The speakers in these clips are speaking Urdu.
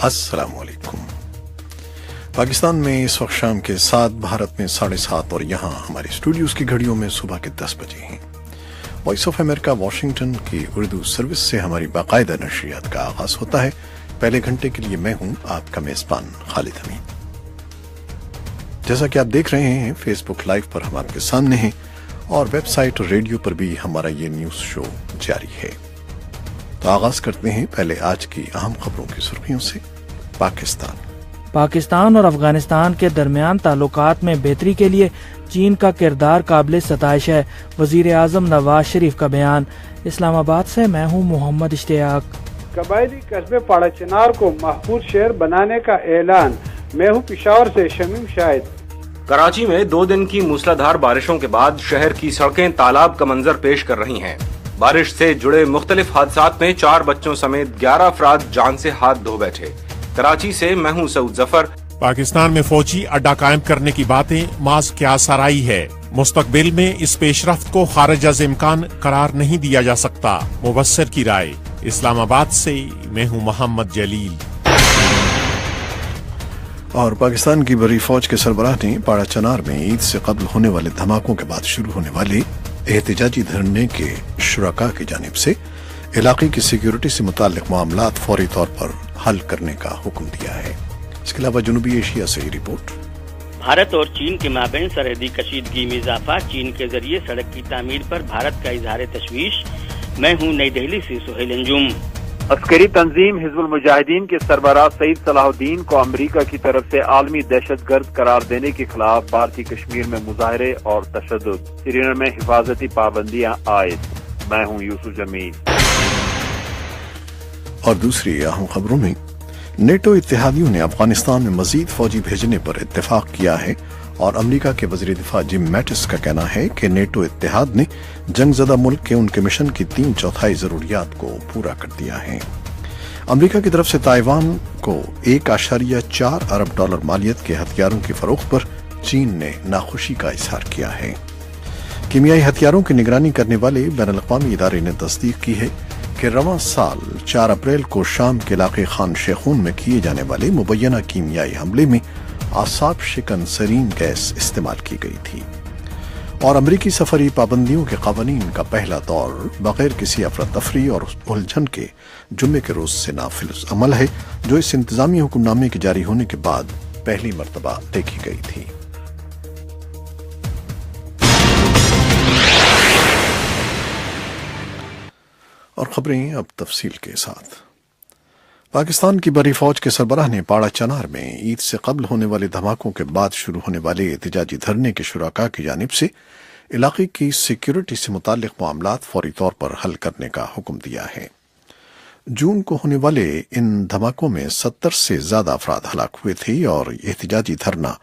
السلام علیکم۔ پاکستان میں اس وقت شام کے 7، بھارت میں 7:30 اور یہاں ہمارے اسٹوڈیوز کی گھڑیوں میں صبح کے 10 بجے ہیں۔ وائس آف امریکہ واشنگٹن کی اردو سروس سے ہماری باقاعدہ نشریات کا آغاز ہوتا ہے۔ پہلے گھنٹے کے لیے میں ہوں آپ کا میزبان خالد حمید۔ جیسا کہ آپ دیکھ رہے ہیں فیس بک لائیو پر ہم آپ کے سامنے ہیں، اور ویب سائٹ اور ریڈیو پر بھی ہمارا یہ نیوز شو جاری ہے۔ تو آغاز کرتے ہیں پہلے آج کی اہم خبروں کی سرخیوں سے۔ پاکستان اور افغانستان کے درمیان تعلقات میں بہتری کے لیے چین کا کردار قابل ستائش ہے، وزیر اعظم نواز شریف کا بیان۔ اسلام آباد سے میں ہوں محمد اشتیاق۔ قبائلی قصبے پاڑا چنار کو محفوظ شہر بنانے کا اعلان۔ میں ہوں پشاور سے شمیم شاہد۔ کراچی میں 2 دن کی موسلادھار بارشوں کے بعد شہر کی سڑکیں تالاب کا منظر پیش کر رہی ہیں۔ بارش سے جڑے مختلف حادثات میں 4 بچوں سمیت 11 افراد جان سے ہاتھ دھو بیٹھے۔ کراچی سے میں ہوں سعود ظفر۔ پاکستان میں فوجی اڈہ قائم کرنے کی باتیں محض کیا سرائی ہے، مستقبل میں اس پیش رفت کو خارج از امکان قرار نہیں دیا جا سکتا، مبصر کی رائے۔ اسلام آباد سے میں ہوں محمد جلیل۔ اور پاکستان کی بڑی فوج کے سربراہ نے پاڑا چنار میں عید سے قبل ہونے والے دھماکوں کے بعد شروع ہونے والے احتجاجی دھرنے کے شرکاء کی جانب سے علاقے کی سیکیورٹی سے متعلق معاملات فوری طور پر حل کرنے کا حکم دیا ہے۔ اس کے علاوہ جنوبی ایشیا سے رپورٹ۔ بھارت اور چین کے مابین سرحدی کشیدگی میں اضافہ، چین کے ذریعے سڑک کی تعمیر پر بھارت کا اظہار تشویش۔ میں ہوں نئی دہلی سے سہیل انجم۔ عسکری تنظیم حزب المجاہدین کے سربراہ سعید صلاح الدین کو امریکہ کی طرف سے عالمی دہشت گرد قرار دینے کے خلاف بھارتی کشمیر میں مظاہرے اور تشدد، سرینگر میں حفاظتی پابندیاں عائد۔ میں ہوں یوسف جمیل۔ اور دوسری اہم خبروں میں نیٹو اتحادیوں نے افغانستان میں مزید فوجی بھیجنے پر اتفاق کیا ہے، اور امریکہ کے وزیر دفاع جم میٹس کا کہنا ہے کہ نیٹو اتحاد نے جنگ زدہ ملک کے ان کے مشن کی 3/4 ضروریات کو پورا کر دیا ہے۔ امریکہ کی طرف سے تائیوان کو $1.4 ارب مالیت کے ہتھیاروں کی فروخت پر چین نے ناخوشی کا اظہار کیا ہے۔ کیمیائی ہتھیاروں کی نگرانی کرنے والے بین الاقوامی ادارے نے تصدیق کی ہے کہ رواں سال 4 اپریل کو شام کے علاقے خان شیخون میں کیے جانے والے مبینہ کیمیائی حملے میں اعصاب شکن سرین گیس استعمال کی گئی تھی۔ اور امریکی سفری پابندیوں کے قوانین کا پہلا دور بغیر کسی افراتفری اور الجھن کے جمعے کے روز سے نافذ عمل ہے، جو اس انتظامی حکم نامے کے جاری ہونے کے بعد پہلی مرتبہ دیکھی گئی تھی۔ اور خبریں اب تفصیل کے ساتھ۔ پاکستان کی بڑی فوج کے سربراہ نے پاڑا چنار میں عید سے قبل ہونے والے دھماکوں کے بعد شروع ہونے والے احتجاجی دھرنے کے شرکاء کی جانب سے علاقے کی سیکیورٹی سے متعلق معاملات فوری طور پر حل کرنے کا حکم دیا ہے۔ جون کو ہونے والے ان دھماکوں میں 70 سے زیادہ افراد ہلاک ہوئے تھے، اور احتجاجی دھرنا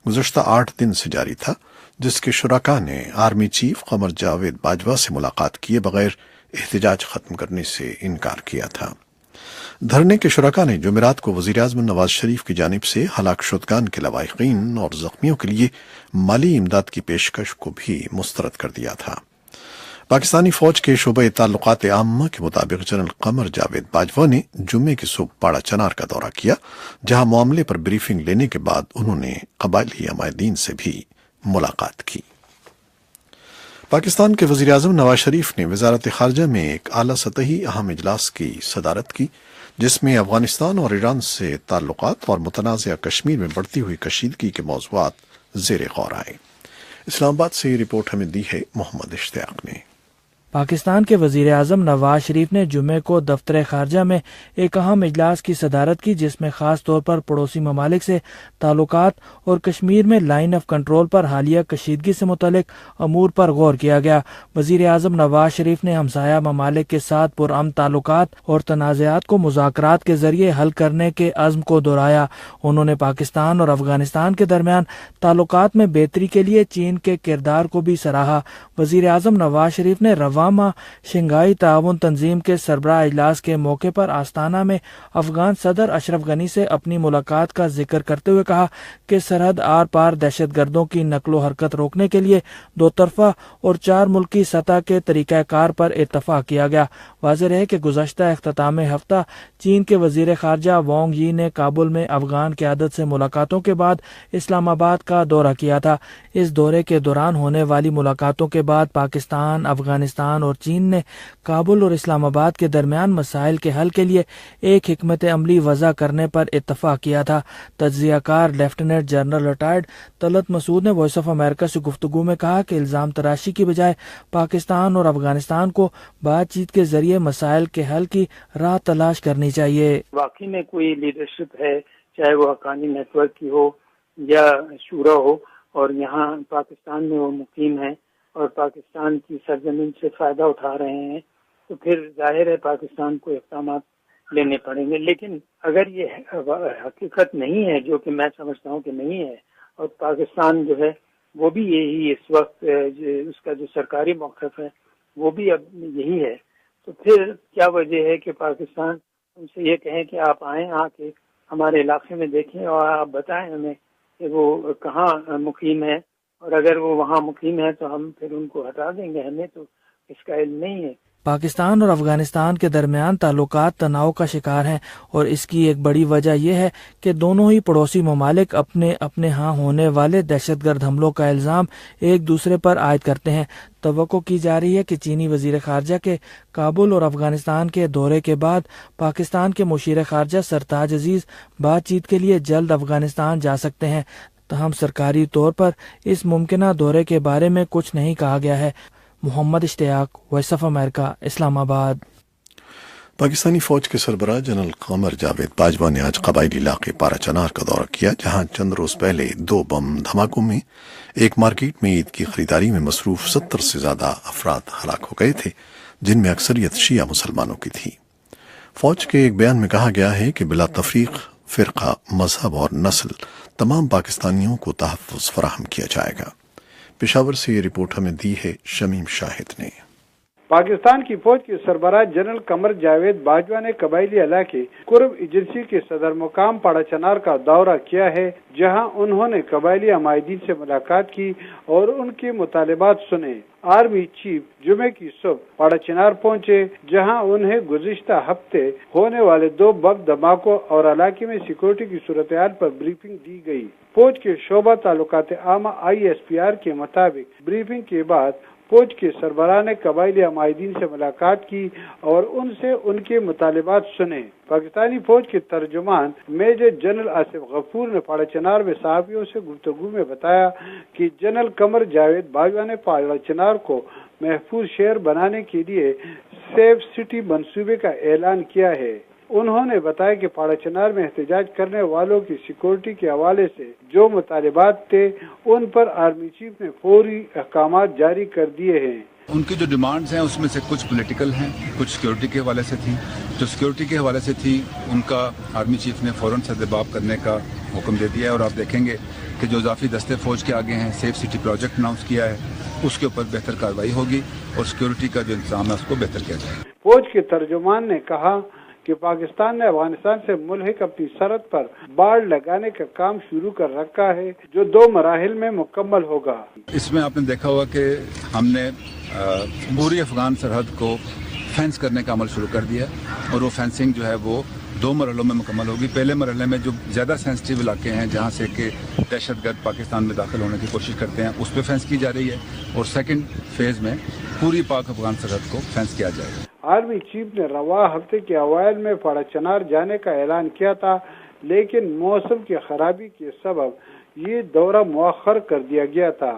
گزشتہ 8 دن سے جاری تھا، جس کے شرکاء نے آرمی چیف قمر جاوید باجوہ سے ملاقات کیے بغیر احتجاج ختم کرنے سے انکار کیا تھا۔ دھرنے کے شرکاء نے جمعرات کو وزیر اعظم نواز شریف کی جانب سے ہلاک شدگان کے لواحقین اور زخمیوں کے لیے مالی امداد کی پیشکش کو بھی مسترد کر دیا تھا۔ پاکستانی فوج کے شعبہ تعلقات عامہ کے مطابق جنرل قمر جاوید باجوہ نے جمعے کی صبح پاڑا چنار کا دورہ کیا، جہاں معاملے پر بریفنگ لینے کے بعد انہوں نے قبائلی عمائدین سے بھی ملاقات کی۔ پاکستان کے وزیر اعظم نواز شریف نے وزارت خارجہ میں ایک اعلیٰ سطحی اہم اجلاس کی صدارت کی، جس میں افغانستان اور ایران سے تعلقات اور متنازع کشمیر میں بڑھتی ہوئی کشیدگی کے موضوعات زیر غور آئے۔ اسلام آباد سے یہ رپورٹ ہمیں دی ہے محمد اشتیاق نے۔ پاکستان کے وزیر اعظم نواز شریف نے جمعے کو دفتر خارجہ میں ایک اہم اجلاس کی صدارت کی، جس میں خاص طور پر پڑوسی ممالک سے تعلقات اور کشمیر میں لائن آف کنٹرول پر حالیہ کشیدگی سے متعلق امور پر غور کیا گیا۔ وزیر اعظم نواز شریف نے ہمسایہ ممالک کے ساتھ پرامن تعلقات اور تنازعات کو مذاکرات کے ذریعے حل کرنے کے عزم کو دہرایا۔ انہوں نے پاکستان اور افغانستان کے درمیان تعلقات میں بہتری کے لیے چین کے کردار کو بھی سراہا۔ وزیر اعظم نواز شریف نے رواں اقوام شنگھائی تعاون تنظیم کے سربراہ اجلاس کے موقع پر آستانہ میں افغان صدر اشرف غنی سے اپنی ملاقات کا ذکر کرتے ہوئے کہا کہ سرحد آر پار دہشت گردوں کی نقل و حرکت روکنے کے لیے دو طرفہ اور 4 ملکی سطح کے طریقہ کار پر اتفاق کیا گیا۔ واضح رہے کہ گزشتہ اختتام ہفتہ چین کے وزیر خارجہ وانگ یی نے کابل میں افغان قیادت سے ملاقاتوں کے بعد اسلام آباد کا دورہ کیا تھا۔ اس دورے کے دوران ہونے والی ملاقاتوں کے بعد پاکستان، افغانستان اور چین نے کابل اور اسلام آباد کے درمیان مسائل کے حل کے لیے ایک حکمت عملی وضع کرنے پر اتفاق کیا تھا۔ تجزیہ کار لیفٹیننٹ جنرل ریٹائرڈ طلعت مسعود نے وائس آف امریکہ سے گفتگو میں کہا کہ الزام تراشی کی بجائے پاکستان اور افغانستان کو بات چیت کے ذریعے مسائل کے حل کی راہ تلاش کرنی چاہیے۔ واقعی میں کوئی لیڈرشپ ہے، چاہے وہ حقانی نیٹ ورک کی ہو یا شورا ہو، اور یہاں پاکستان میں وہ مقیم ہیں اور پاکستان کی سرزمین سے فائدہ اٹھا رہے ہیں، تو پھر ظاہر ہے پاکستان کو اقدامات لینے پڑیں گے۔ لیکن اگر یہ حقیقت نہیں ہے، جو کہ میں سمجھتا ہوں کہ نہیں ہے، اور پاکستان جو ہے وہ بھی یہی اس وقت اس کا جو سرکاری موقف ہے وہ بھی اب یہی ہے، تو پھر کیا وجہ ہے کہ پاکستان ان سے یہ کہیں کہ آپ آئیں، آ کے ہمارے علاقے میں دیکھیں اور آپ بتائیں ہمیں کہ وہ کہاں مقیم ہے، اور اگر وہ وہاں مقیم ہے تو ہم پھر ان کو ہٹا دیں گے، ہمیں تو اس کا علم نہیں ہے۔ پاکستان اور افغانستان کے درمیان تعلقات تناؤ کا شکار ہیں، اور اس کی ایک بڑی وجہ یہ ہے کہ دونوں ہی پڑوسی ممالک اپنے ہاں ہونے والے دہشت گرد حملوں کا الزام ایک دوسرے پر عائد کرتے ہیں۔ توقع کی جا رہی ہے کہ چینی وزیر خارجہ کے کابل اور افغانستان کے دورے کے بعد پاکستان کے مشیر خارجہ سرتاج عزیز بات چیت کے لیے جلد افغانستان جا سکتے ہیں، تاہم سرکاری طور پر اس ممکنہ دورے کے بارے میں کچھ نہیں کہا گیا ہے۔ محمد اشتیاق، وائس آف امریکہ، اسلام آباد۔ پاکستانی فوج کے سربراہ جنرل قمر جاوید باجوہ نے آج قبائلی علاقے پارا چنار کا دورہ کیا، جہاں چند روز پہلے 2 بم دھماکوں میں ایک مارکیٹ میں عید کی خریداری میں مصروف 70 سے زیادہ افراد ہلاک ہو گئے تھے، جن میں اکثریت شیعہ مسلمانوں کی تھی۔ فوج کے ایک بیان میں کہا گیا ہے کہ بلا تفریق فرقہ، مذہب اور نسل تمام پاکستانیوں کو تحفظ فراہم کیا جائے گا۔ پشاور سے یہ رپورٹ ہمیں دی ہے شمیم شاہد نے۔ پاکستان کی فوج کے سربراہ جنرل قمر جاوید باجوہ نے قبائلی علاقے قرب ایجنسی کے صدر مقام پاڑا چنار کا دورہ کیا ہے، جہاں انہوں نے قبائلی عمائدین سے ملاقات کی اور ان کے مطالبات سنے۔ آرمی چیف جمعے کی صبح پاڑا چنار پہنچے، جہاں انہیں گزشتہ ہفتے ہونے والے 2 بم دھماکوں اور علاقے میں سیکورٹی کی صورتحال پر بریفنگ دی گئی۔ فوج کے شعبہ تعلقات عامہ ISPR کے مطابق بریفنگ کے بعد فوج کے سربراہ نے قبائلی عمائدین سے ملاقات کی اور ان سے ان کے مطالبات سنے۔ پاکستانی فوج کے ترجمان میجر جنرل آصف غفور نے پاڑا چنار میں صحافیوں سے گفتگو میں بتایا کہ جنرل قمر جاوید باجوہ نے پاڑا چنار کو محفوظ شہر بنانے کے لیے سیف سٹی منصوبے کا اعلان کیا ہے۔ انہوں نے بتایا کہ پاڑا چنار میں احتجاج کرنے والوں کی سیکورٹی کے حوالے سے جو مطالبات تھے ان پر آرمی چیف نے فوری احکامات جاری کر دیے ہیں۔ ان کی جو ڈیمانڈز ہیں اس میں سے کچھ پولیٹیکل ہیں، کچھ سیکورٹی کے حوالے سے تھی۔ جو سیکورٹی کے حوالے سے تھی ان کا آرمی چیف نے فوراً سرباب کرنے کا حکم دے دیا ہے، اور آپ دیکھیں گے کہ جو اضافی دستے فوج کے آگے ہیں، سیف سٹی پروجیکٹ اناؤنس کیا ہے، اس کے اوپر بہتر کارروائی ہوگی اور سیکورٹی کا جو انتظام ہے اس کو بہتر کیا جائے گا۔ فوج کے ترجمان نے کہا کہ پاکستان نے افغانستان سے ملحق اپنی سرحد پر باڑ لگانے کا کام شروع کر رکھا ہے، جو 2 مراحل میں مکمل ہوگا۔ اس میں آپ نے دیکھا ہوگا کہ ہم نے پوری افغان سرحد کو فینس کرنے کا عمل شروع کر دیا، اور وہ فینسنگ جو ہے وہ 2 مرحلوں میں مکمل ہوگی۔ پہلے مرحلے میں جو زیادہ سینسٹیو علاقے ہیں، جہاں سے کہ دہشت گرد پاکستان میں داخل ہونے کی کوشش کرتے ہیں، اس پہ فینس کی جا رہی ہے، اور سیکنڈ فیز میں پوری پاک افغان سرحد کو فینس کیا جائے گا۔ آرمی چیف نے رواں ہفتے کے اوائل میں پاڑا چنار جانے کا اعلان کیا تھا، لیکن موسم کی خرابی کے سبب یہ دورہ مؤخر کر دیا گیا تھا۔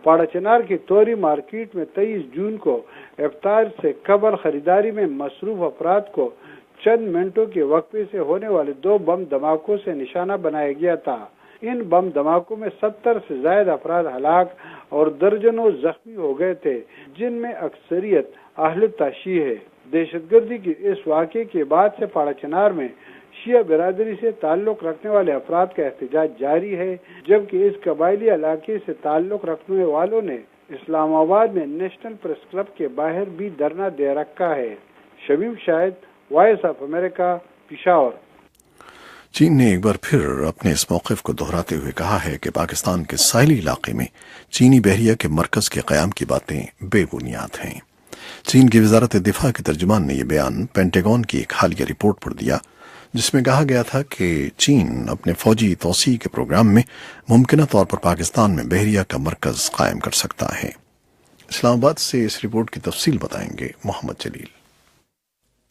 پاڑا چنار کی توری مارکیٹ میں 23 جون کو افطار سے قبل خریداری میں مصروف افراد کو چند منٹوں کے وقفے سے ہونے والے 2 بم دھماکوں سے نشانہ بنایا گیا تھا۔ ان بم دھماکوں میں 70 سے زائد افراد ہلاک اور درجنوں زخمی ہو گئے تھے، جن میں اکثریت اہل تاشی ہے۔ دہشت گردی کے اس واقعے کے بعد سے پاڑا چنار میں شیعہ برادری سے تعلق رکھنے والے افراد کا احتجاج جاری ہے، جبکہ اس قبائلی علاقے سے تعلق رکھنے والوں نے اسلام آباد میں نیشنل پریس کلب کے باہر بھی دھرنا دے رکھا ہے۔ شبیب شاہد، وائس آف امریکہ، پشاور۔ چین نے ایک بار پھر اپنے اس موقف کو دہراتے ہوئے کہا ہے کہ پاکستان کے ساحلی علاقے میں چینی بحریہ کے مرکز کے قیام کی باتیں بے بنیاد ہیں۔ چین کی وزارت دفاع کے ترجمان نے یہ بیان پینٹاگون کی ایک حالیہ رپورٹ پر دیا، جس میں کہا گیا تھا کہ چین اپنے فوجی توسیع کے پروگرام میں ممکنہ طور پر پاکستان میں بحریہ کا مرکز قائم کر سکتا ہے۔ اسلام آباد سے اس رپورٹ کی تفصیل بتائیں گے محمد جلیل۔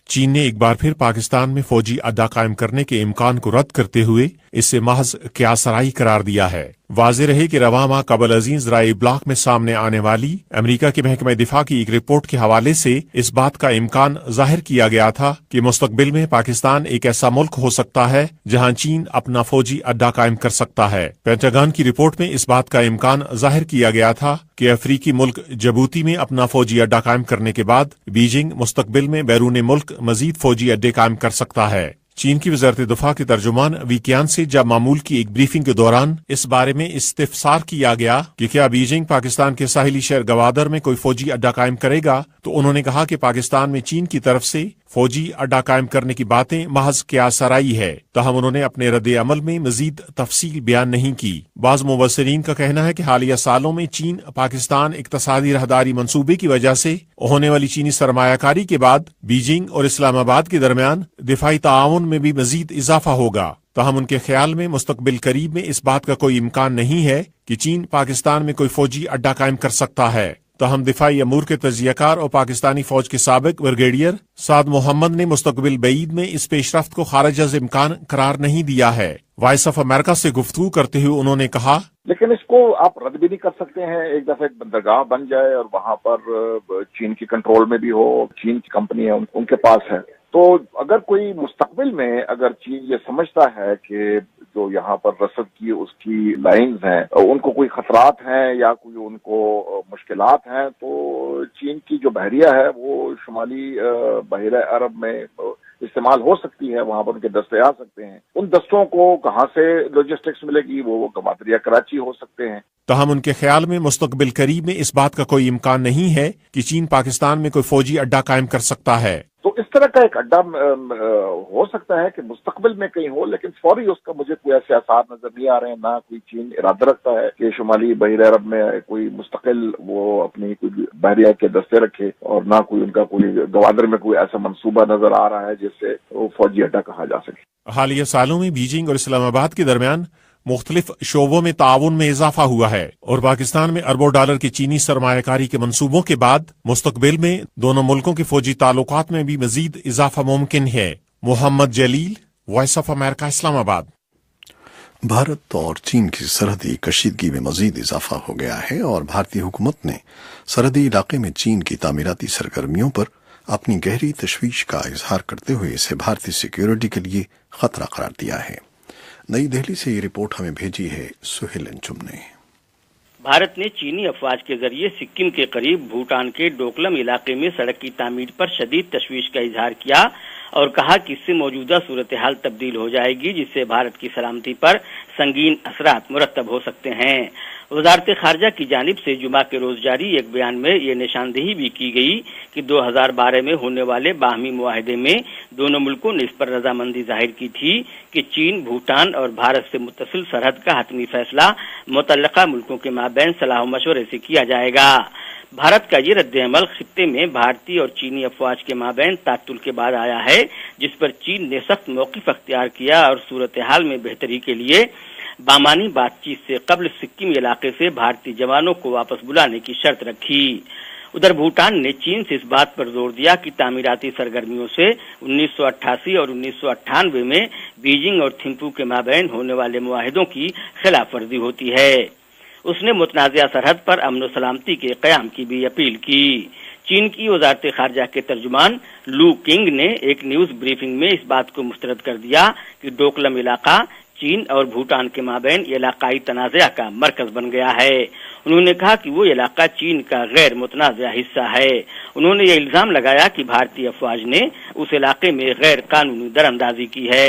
چین نے ایک بار پھر پاکستان میں فوجی اڈہ قائم کرنے کے امکان کو رد کرتے ہوئے اسے محض قیاسرائی قرار دیا ہے۔ واضح رہے کہ رواں ماہ قبل ازیں ذرائع ابلاغ میں سامنے آنے والی امریکہ کے محکمہ دفاع کی ایک رپورٹ کے حوالے سے اس بات کا امکان ظاہر کیا گیا تھا کہ مستقبل میں پاکستان ایک ایسا ملک ہو سکتا ہے جہاں چین اپنا فوجی اڈہ قائم کر سکتا ہے۔ پینٹاگون کی رپورٹ میں اس بات کا امکان ظاہر کیا گیا تھا کہ افریقی ملک جبوتی میں اپنا فوجی اڈہ قائم کرنے کے بعد بیجنگ مستقبل میں بیرون ملک مزید فوجی اڈے قائم کر سکتا ہے۔ چین کی وزارت دفاع کے ترجمان ویکیان سے جب معمول کی ایک بریفنگ کے دوران اس بارے میں استفسار کیا گیا کہ کیا بیجنگ پاکستان کے ساحلی شہر گوادر میں کوئی فوجی اڈہ قائم کرے گا، تو انہوں نے کہا کہ پاکستان میں چین کی طرف سے فوجی اڈہ قائم کرنے کی باتیں محض قیاسرائی ہے، تاہم انہوں نے اپنے رد عمل میں مزید تفصیل بیان نہیں کی۔ بعض مبصرین کا کہنا ہے کہ حالیہ سالوں میں چین پاکستان اقتصادی راہداری منصوبے کی وجہ سے ہونے والی چینی سرمایہ کاری کے بعد بیجنگ اور اسلام آباد کے درمیان دفاعی تعاون میں بھی مزید اضافہ ہوگا، تاہم ان کے خیال میں مستقبل قریب میں اس بات کا کوئی امکان نہیں ہے کہ چین پاکستان میں کوئی فوجی اڈہ قائم کر سکتا ہے۔ تاہم دفاعی امور کے تجزیہ کار اور پاکستانی فوج کے سابق بریگیڈیئر سعد محمد نے مستقبل بعید میں اس پیش رفت کو خارج از امکان قرار نہیں دیا ہے۔ وائس آف امریکہ سے گفتگو کرتے ہوئے انہوں نے کہا، لیکن اس کو آپ رد بھی نہیں کر سکتے ہیں۔ ایک دفعہ ایک بندرگاہ بن جائے اور وہاں پر چین کی کنٹرول میں بھی ہو، چین کی کمپنی ہے ان کے پاس ہے، تو اگر کوئی مستقبل میں اگر چین یہ سمجھتا ہے کہ جو یہاں پر رسد کی اس کی لائنز ہیں ان کو کوئی خطرات ہیں یا کوئی ان کو مشکلات ہیں، تو چین کی جو بحریہ ہے وہ شمالی بحیرہ عرب میں استعمال ہو سکتی ہے، وہاں پر ان کے دستے آ سکتے ہیں۔ ان دستوں کو کہاں سے لاجسٹکس ملے گی، وہ گوادر یا کراچی ہو سکتے ہیں۔ تاہم ان کے خیال میں مستقبل قریب میں اس بات کا کوئی امکان نہیں ہے کہ چین پاکستان میں کوئی فوجی اڈہ قائم کر سکتا ہے۔ تو اس طرح کا ایک اڈہ ہو سکتا ہے کہ مستقبل میں کہیں ہو، لیکن فوری اس کا مجھے کوئی ایسے آثار نظر نہیں آ رہے ہیں۔ نہ کوئی چین ارادہ رکھتا ہے کہ شمالی بحیرہ عرب میں کوئی مستقل وہ اپنی کوئی بحریہ کے دستے رکھے، اور نہ کوئی ان کا کوئی گوادر میں کوئی ایسا منصوبہ نظر آ رہا ہے جس سے وہ فوجی اڈہ کہا جا سکے۔ حالیہ سالوں میں بیجنگ اور اسلام آباد کے درمیان مختلف شعبوں میں تعاون میں اضافہ ہوا ہے، اور پاکستان میں اربوں ڈالر کی چینی سرمایہ کاری کے منصوبوں کے بعد مستقبل میں دونوں ملکوں کے فوجی تعلقات میں بھی مزید اضافہ ممکن ہے۔ محمد جلیل، وائس آف امریکہ، اسلام آباد۔ بھارت اور چین کی سرحدی کشیدگی میں مزید اضافہ ہو گیا ہے، اور بھارتی حکومت نے سرحدی علاقے میں چین کی تعمیراتی سرگرمیوں پر اپنی گہری تشویش کا اظہار کرتے ہوئے اسے بھارتی سیکیورٹی کے لیے خطرہ قرار دیا ہے۔ نئی دہلی سے یہ رپورٹ ہمیں بھیجی ہے سہیل انجم نے۔ بھارت نے چینی افواج کے ذریعے سکم کے قریب بھوٹان کے ڈوکلم علاقے میں سڑک کی تعمیر پر شدید تشویش کا اظہار کیا اور کہا کہ اس سے موجودہ صورتحال تبدیل ہو جائے گی، جس سے بھارت کی سلامتی پر سنگین اثرات مرتب ہو سکتے ہیں۔ وزارت خارجہ کی جانب سے جمعہ کے روز جاری ایک بیان میں یہ نشاندہی بھی کی گئی کہ 2012 میں ہونے والے باہمی معاہدے میں دونوں ملکوں نے اس پر رضامندی ظاہر کی تھی کہ چین، بھوٹان اور بھارت سے متصل سرحد کا حتمی فیصلہ متعلقہ ملکوں کے مابین صلاح و مشورے سے کیا جائے گا۔ بھارت کا یہ رد عمل خطے میں بھارتی اور چینی افواج کے مابین تعطل کے بعد آیا ہے، جس پر چین نے سخت موقف اختیار کیا اور صورتحال میں بہتری کے لیے بامانی بات چیت سے قبل سکم علاقے سے بھارتی جوانوں کو واپس بلانے کی شرط رکھی۔ ادھر بھوٹان نے چین سے اس بات پر زور دیا کہ تعمیراتی سرگرمیوں سے 1988 اور 1998 میں بیجنگ اور تھمپو کے مابین ہونے والے معاہدوں کی خلاف ورزی ہوتی ہے۔ اس نے متنازعہ سرحد پر امن و سلامتی کے قیام کی بھی اپیل کی۔ چین کی وزارت خارجہ کے ترجمان لو کنگ نے ایک نیوز بریفنگ میں اس بات کو مسترد کر دیا کہ ڈوکلم علاقہ چین اور بھوٹان کے مابین علاقائی تنازعہ کا مرکز بن گیا ہے۔ انہوں نے کہا کہ وہ علاقہ چین کا غیر متنازع حصہ ہے۔ انہوں نے یہ الزام لگایا کہ بھارتی افواج نے اس علاقے میں غیر قانونی دراندازی کی ہے۔